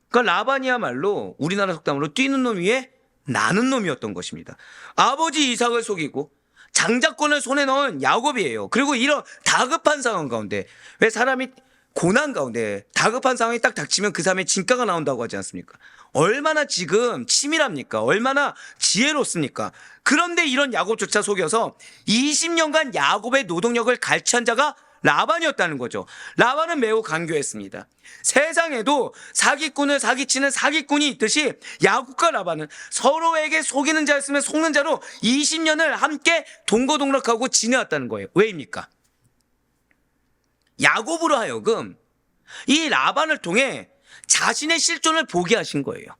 그러니까 라반이야말로 우리나라 속담으로 뛰는 놈 위에 나는 놈이었던 것입니다. 아버지 이삭을 속이고 장자권을 손에 넣은 야곱이에요. 그리고 이런 다급한 상황 가운데, 왜 사람이 고난 가운데 다급한 상황이 딱 닥치면 그 사람의 진가가 나온다고 하지 않습니까? 얼마나 지금 치밀합니까? 얼마나 지혜롭습니까? 그런데 이런 야곱조차 속여서 20년간 야곱의 노동력을 갈취한 자가 라반이었다는 거죠. 라반은 매우 간교했습니다. 세상에도 사기꾼을 사기치는 사기꾼이 있듯이 야곱과 라반은 서로에게 속이는 자였으면 속는 자로 20년을 함께 동거동락하고 지내왔다는 거예요. 왜입니까? 야곱으로 하여금 이 라반을 통해 자신의 실존을 보게 하신 거예요.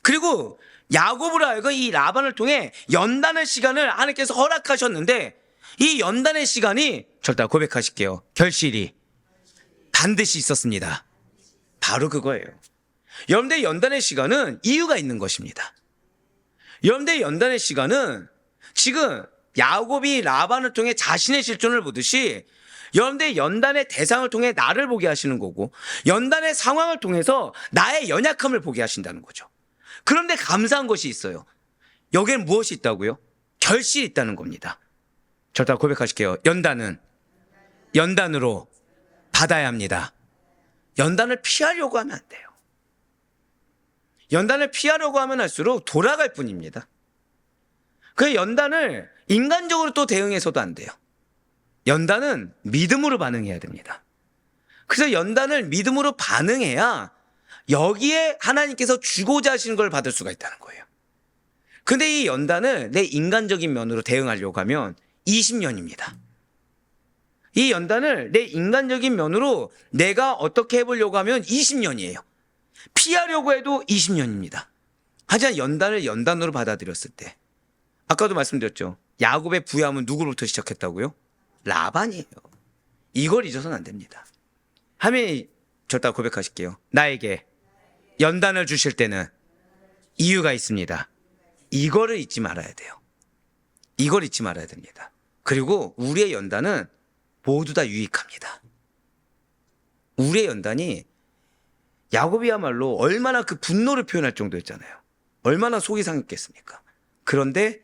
그리고 야곱으로 하여금 이 라반을 통해 연단의 시간을 하나님께서 허락하셨는데, 이 연단의 시간이 절대 고백하실게요. 결실이 반드시 있었습니다. 바로 그거예요. 여러분들 연단의 시간은 이유가 있는 것입니다. 여러분들 연단의 시간은 지금 야곱이 라반을 통해 자신의 실존을 보듯이 여러분들 연단의 대상을 통해 나를 보게 하시는 거고, 연단의 상황을 통해서 나의 연약함을 보게 하신다는 거죠. 그런데 감사한 것이 있어요. 여기엔 무엇이 있다고요? 결실이 있다는 겁니다. 절대 고백하실게요. 연단은 연단으로 받아야 합니다. 연단을 피하려고 하면 안 돼요. 연단을 피하려고 하면 할수록 돌아갈 뿐입니다. 그 연단을 인간적으로 또 대응해서도 안 돼요. 연단은 믿음으로 반응해야 됩니다. 그래서 연단을 믿음으로 반응해야 여기에 하나님께서 주고자 하시는 걸 받을 수가 있다는 거예요. 근데 이 연단을 내 인간적인 면으로 대응하려고 하면 20년입니다. 이 연단을 내 인간적인 면으로 내가 어떻게 해보려고 하면 20년이에요. 피하려고 해도 20년입니다. 하지만 연단을 연단으로 받아들였을 때, 아까도 말씀드렸죠. 야곱의 부양은 누구로부터 시작했다고요? 라반이에요. 이걸 잊어서는 안 됩니다. 하면 저따 고백하실게요. 나에게 연단을 주실 때는 이유가 있습니다. 이거를 잊지 말아야 돼요. 이걸 잊지 말아야 됩니다. 그리고 우리의 연단은 모두 다 유익합니다. 우리의 연단이, 야곱이야말로 얼마나 그 분노를 표현할 정도였잖아요. 얼마나 속이 상했겠습니까? 그런데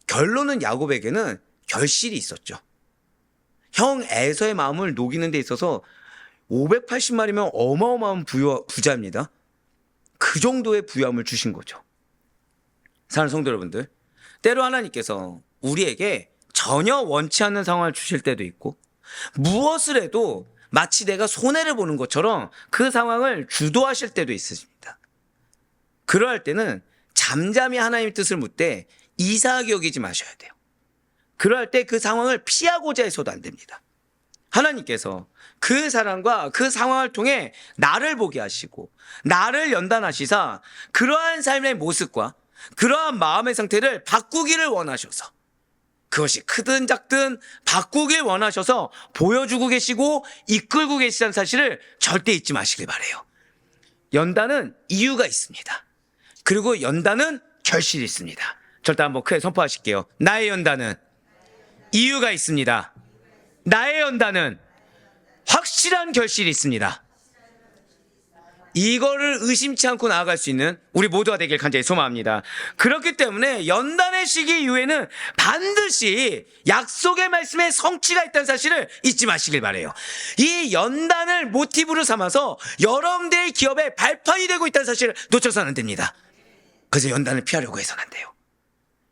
결론은 야곱에게는 결실이 있었죠. 형 에서의 마음을 녹이는 데 있어서 580마리면 어마어마한 부자입니다. 그 정도의 부유함을 주신 거죠. 사랑하는 성도 여러분들, 때로 하나님께서 우리에게 전혀 원치 않는 상황을 주실 때도 있고, 무엇을 해도 마치 내가 손해를 보는 것처럼 그 상황을 주도하실 때도 있습니다. 그러할 때는 잠잠히 하나님의 뜻을 묻되 이상하게 여기지 마셔야 돼요. 그럴 때 그 상황을 피하고자 해서도 안 됩니다. 하나님께서 그 사람과 그 상황을 통해 나를 보게 하시고 나를 연단하시사 그러한 삶의 모습과 그러한 마음의 상태를 바꾸기를 원하셔서, 그것이 크든 작든 바꾸길 원하셔서 보여주고 계시고 이끌고 계시다는 사실을 절대 잊지 마시길 바라요. 연단은 이유가 있습니다. 그리고 연단은 결실이 있습니다. 절대 한번 크게 선포하실게요. 나의 연단은 이유가 있습니다. 나의 연단은 확실한 결실이 있습니다. 이거를 의심치 않고 나아갈 수 있는 우리 모두가 되길 간절히 소망합니다. 그렇기 때문에 연단의 시기 이후에는 반드시 약속의 말씀에 성취가 있다는 사실을 잊지 마시길 바라요. 이 연단을 모티브로 삼아서 여러분들의 기업의 발판이 되고 있다는 사실을 놓쳐서는 안 됩니다. 그래서 연단을 피하려고 해서는 안 돼요.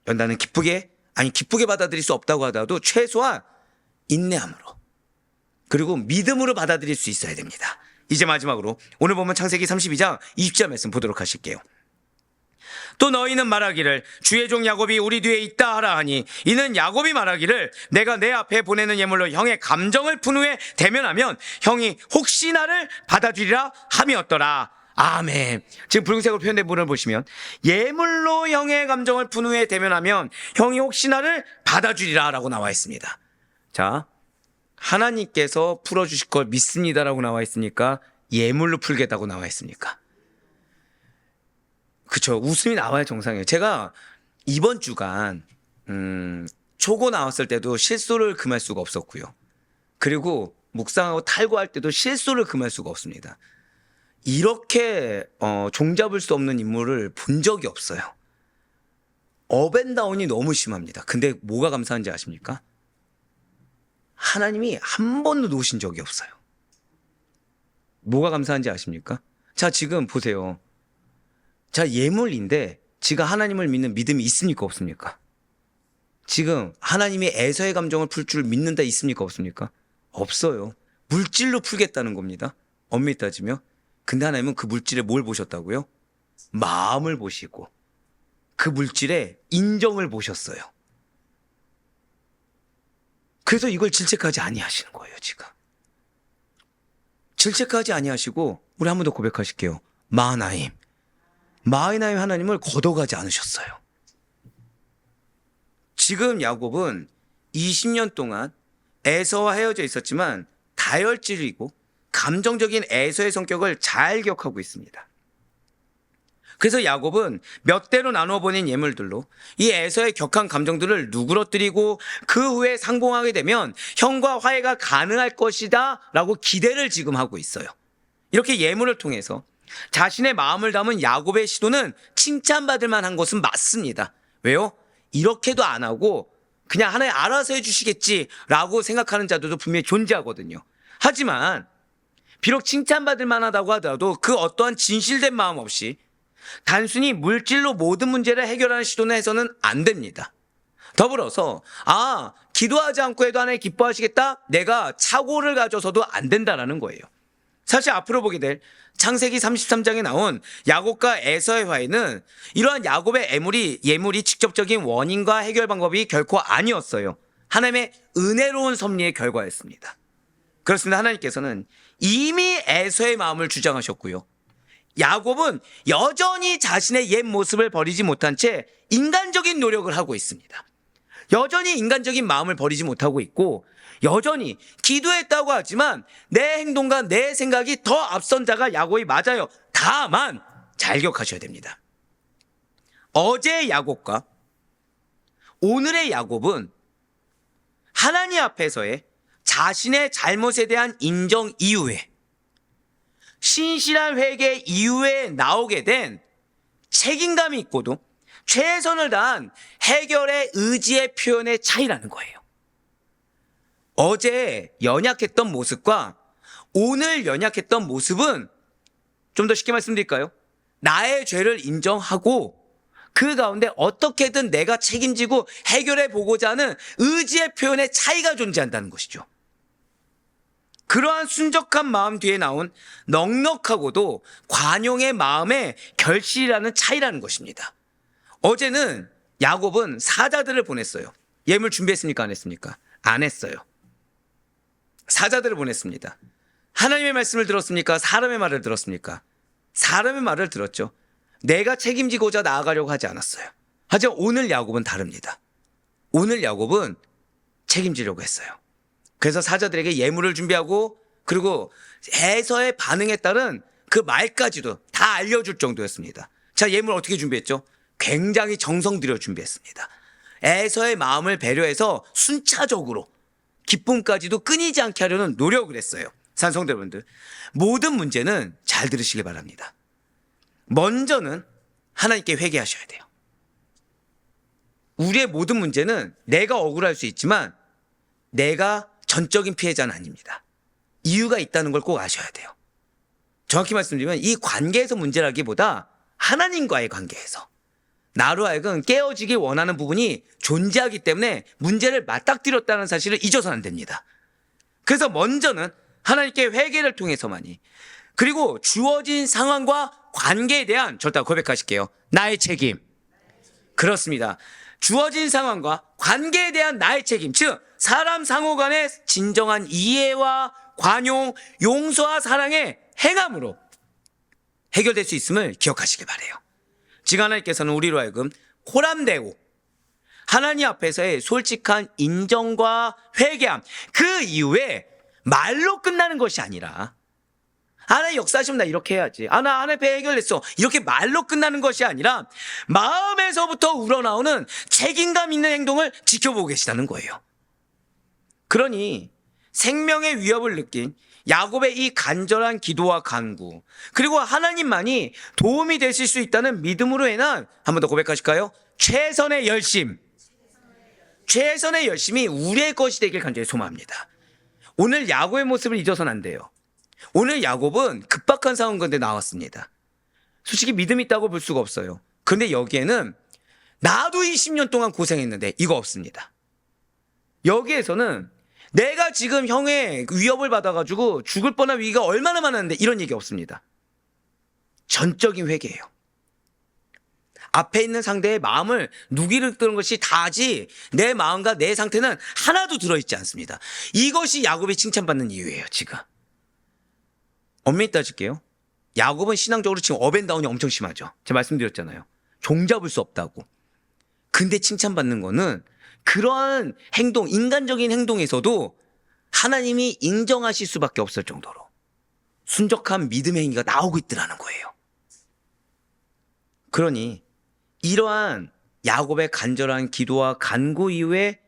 연단은 기쁘게 받아들일 수 없다고 하더라도 최소한 인내함으로, 그리고 믿음으로 받아들일 수 있어야 됩니다. 이제 마지막으로 오늘 보면 창세기 32장 20절 말씀 보도록 하실게요. 또 너희는 말하기를 주의 종 야곱이 우리 뒤에 있다 하라 하니, 이는 야곱이 말하기를 내가 내 앞에 보내는 예물로 형의 감정을 푼 후에 대면하면 형이 혹시 나를 받아주리라 함이었더라. 아멘. 지금 붉은색으로 표현된 부분을 보시면 예물로 형의 감정을 푼 후에 대면하면 형이 혹시 나를 받아주리라 라고 나와 있습니다. 자, 하나님께서 풀어주실 걸 믿습니다라고 나와 있으니까 예물로 풀겠다고 나와 있습니까? 그쵸. 웃음이 나와야 정상이에요. 제가 이번 주간 초고 나왔을 때도 실수를 금할 수가 없었고요. 그리고 묵상하고 탈구할 때도 실수를 금할 수가 없습니다. 이렇게 종잡을 수 없는 인물을 본 적이 없어요. 업앤다운이 너무 심합니다. 근데 뭐가 감사한지 아십니까? 하나님이 한 번도 놓으신 적이 없어요. 뭐가 감사한지 아십니까? 자, 지금 보세요. 자, 예물인데 지가 하나님을 믿는 믿음이 있습니까? 없습니까? 지금 하나님이 에서의 감정을 풀 줄 믿는다 있습니까? 없습니까? 없어요. 물질로 풀겠다는 겁니다. 엄밀히 따지면. 근데 하나님은 그 물질에 뭘 보셨다고요? 마음을 보시고 그 물질에 인정을 보셨어요. 그래서 이걸 질책하지 아니하시는 거예요, 지금. 질책하지 아니하시고 우리 한 번 더 고백하실게요. 마하나임 하나님을 걷어가지 않으셨어요. 지금 야곱은 20년 동안 에서와 헤어져 있었지만 다혈질이고 감정적인 에서의 성격을 잘 기억하고 있습니다. 그래서 야곱은 몇 대로 나누어 보낸 예물들로 이 에서의 격한 감정들을 누그러뜨리고 그 후에 상봉하게 되면 형과 화해가 가능할 것이다 라고 기대를 지금 하고 있어요. 이렇게 예물을 통해서 자신의 마음을 담은 야곱의 시도는 칭찬받을 만한 것은 맞습니다. 왜요? 이렇게도 안 하고 그냥 하나님 알아서 해주시겠지라고 생각하는 자들도 분명히 존재하거든요. 하지만 비록 칭찬받을 만하다고 하더라도 그 어떠한 진실된 마음 없이 단순히 물질로 모든 문제를 해결하는 시도는 해서는 안 됩니다. 더불어서 기도하지 않고 해도 하나님 기뻐하시겠다? 내가 착오를 가져서도 안 된다라는 거예요. 사실 앞으로 보게 될 창세기 33장에 나온 야곱과 에서의 화해는 이러한 야곱의 예물이 직접적인 원인과 해결 방법이 결코 아니었어요. 하나님의 은혜로운 섭리의 결과였습니다. 그렇습니다. 하나님께서는 이미 에서의 마음을 주장하셨고요. 야곱은 여전히 자신의 옛 모습을 버리지 못한 채 인간적인 노력을 하고 있습니다. 여전히 인간적인 마음을 버리지 못하고 있고 여전히 기도했다고 하지만 내 행동과 내 생각이 더 앞선 자가 야곱이 맞아요. 다만 잘 기억하셔야 됩니다. 어제의 야곱과 오늘의 야곱은 하나님 앞에서의 자신의 잘못에 대한 인정 이후에 신실한 회개 이후에 나오게 된 책임감이 있고도 최선을 다한 해결의 의지의 표현의 차이라는 거예요. 어제 연약했던 모습과 오늘 연약했던 모습은 좀 더 쉽게 말씀드릴까요? 나의 죄를 인정하고 그 가운데 어떻게든 내가 책임지고 해결해 보고자 하는 의지의 표현의 차이가 존재한다는 것이죠. 그러한 순적한 마음 뒤에 나온 넉넉하고도 관용의 마음의 결실이라는 차이라는 것입니다. 어제는 야곱은 사자들을 보냈어요. 예물 준비했습니까? 안 했습니까? 안 했어요. 사자들을 보냈습니다. 하나님의 말씀을 들었습니까? 사람의 말을 들었습니까? 사람의 말을 들었죠. 내가 책임지고자 나아가려고 하지 않았어요. 하지만 오늘 야곱은 다릅니다. 오늘 야곱은 책임지려고 했어요. 그래서 사자들에게 예물을 준비하고 그리고 에서의 반응에 따른 그 말까지도 다 알려줄 정도였습니다. 자, 예물 어떻게 준비했죠? 굉장히 정성 들여 준비했습니다. 에서의 마음을 배려해서 순차적으로 기쁨까지도 끊이지 않게 하려는 노력을 했어요. 산성대 여러분들, 모든 문제는 잘 들으시길 바랍니다. 먼저는 하나님께 회개하셔야 돼요. 우리의 모든 문제는 내가 억울할 수 있지만 내가 전적인 피해자는 아닙니다. 이유가 있다는 걸 꼭 아셔야 돼요. 정확히 말씀드리면 이 관계에서 문제라기보다 하나님과의 관계에서 나로 하여금 깨어지길 원하는 부분이 존재하기 때문에 문제를 맞닥뜨렸다는 사실을 잊어서는 안 됩니다. 그래서 먼저는 하나님께 회개를 통해서만이, 그리고 주어진 상황과 관계에 대한, 절대 고백하실게요, 나의 책임. 그렇습니다. 주어진 상황과 관계에 대한 나의 책임, 즉 사람 상호 간의 진정한 이해와 관용, 용서와 사랑의 행함으로 해결될 수 있음을 기억하시길 바라요. 지금 하나님께서는 우리로 하여금 호람되고 하나님 앞에서의 솔직한 인정과 회개함, 그 이후에 말로 끝나는 것이 아니라 하나님 역사하시면 나 이렇게 해야지, 나 하나님 앞에 해결했어, 이렇게 말로 끝나는 것이 아니라 마음에서부터 우러나오는 책임감 있는 행동을 지켜보고 계시다는 거예요. 그러니 생명의 위협을 느낀 야곱의 이 간절한 기도와 간구, 그리고 하나님만이 도움이 되실 수 있다는 믿음으로 인한, 한 번 더 고백하실까요? 최선의 열심. 최선의 열심이 우리의 것이 되길 간절히 소망합니다. 오늘 야곱의 모습을 잊어서는 안 돼요. 오늘 야곱은 급박한 상황 가운데 나왔습니다. 솔직히 믿음 있다고 볼 수가 없어요. 그런데 여기에는 나도 20년 동안 고생했는데 이거 없습니다. 여기에서는 내가 지금 형의 위협을 받아가지고 죽을 뻔한 위기가 얼마나 많았는데 이런 얘기 없습니다. 전적인 회개예요. 앞에 있는 상대의 마음을 누기를 뜨는 것이 다지 내 마음과 내 상태는 하나도 들어있지 않습니다. 이것이 야곱이 칭찬받는 이유예요. 지금 엄밀히 따질게요. 야곱은 신앙적으로 지금 업앤다운이 엄청 심하죠. 제가 말씀드렸잖아요. 종잡을 수 없다고. 근데 칭찬받는 거는 그러한 행동, 인간적인 행동에서도 하나님이 인정하실 수밖에 없을 정도로 순적한 믿음의 행위가 나오고 있더라는 거예요. 그러니 이러한 야곱의 간절한 기도와 간구 이후에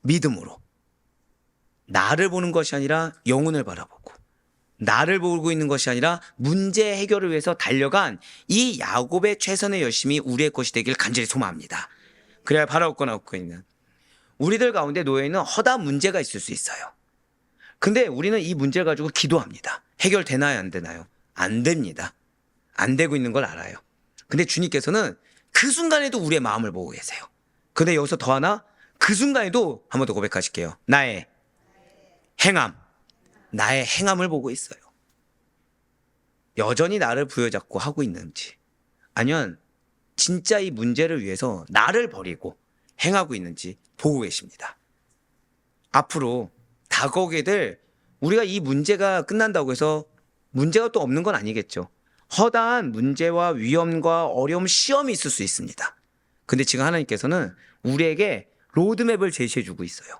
믿음으로 나를 보는 것이 아니라 영혼을 바라보고 나를 보고 있는 것이 아니라 문제 해결을 위해서 달려간 이 야곱의 최선의 열심이 우리의 것이 되길 간절히 소망합니다. 그래야 바라옵거나 없고 있는 우리들 가운데 놓여있는 허다한 문제가 있을 수 있어요. 근데 우리는 이 문제를 가지고 기도합니다. 해결되나요? 안 되나요? 안 됩니다. 안 되고 있는 걸 알아요. 근데 주님께서는 그 순간에도 우리의 마음을 보고 계세요. 근데 여기서 더 하나, 그 순간에도 한 번 더 고백하실게요. 나의 행함, 나의 행함을 보고 있어요. 여전히 나를 부여잡고 하고 있는지, 아니면 진짜 이 문제를 위해서 나를 버리고 행하고 있는지 보고 계십니다. 앞으로 다가오게 될, 우리가 이 문제가 끝난다고 해서 문제가 또 없는 건 아니겠죠. 허다한 문제와 위험과 어려움, 시험이 있을 수 있습니다. 근데 지금 하나님께서는 우리에게 로드맵을 제시해 주고 있어요.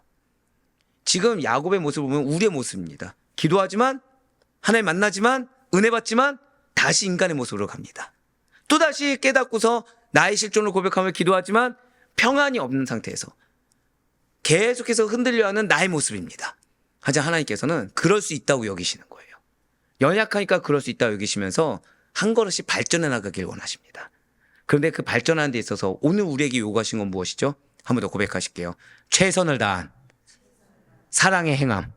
지금 야곱의 모습을 보면 우리의 모습입니다. 기도하지만, 하나님 만나지만, 은혜 받지만 다시 인간의 모습으로 갑니다. 또다시 깨닫고서 나의 실존을 고백하며 기도하지만 평안이 없는 상태에서 계속해서 흔들려하는 나의 모습입니다. 하지만 하나님께서는 그럴 수 있다고 여기시는 거예요. 연약하니까 그럴 수 있다고 여기시면서 한 걸음씩 발전해 나가길 원하십니다. 그런데 그 발전하는 데 있어서 오늘 우리에게 요구하신 건 무엇이죠? 한 번 더 고백하실게요. 최선을 다한 사랑의 행함,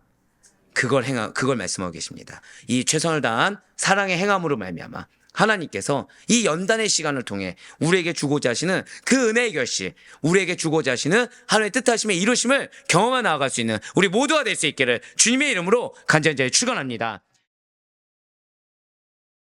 그걸 말씀하고 계십니다. 이 최선을 다한 사랑의 행함으로 말미암아 하나님께서 이 연단의 시간을 통해 우리에게 주고자 하시는 그 은혜의 결실, 우리에게 주고자 하시는 하나님의 뜻하심의 이루심을 경험해 나아갈 수 있는 우리 모두가 될 수 있기를 주님의 이름으로 간절히 축원합니다.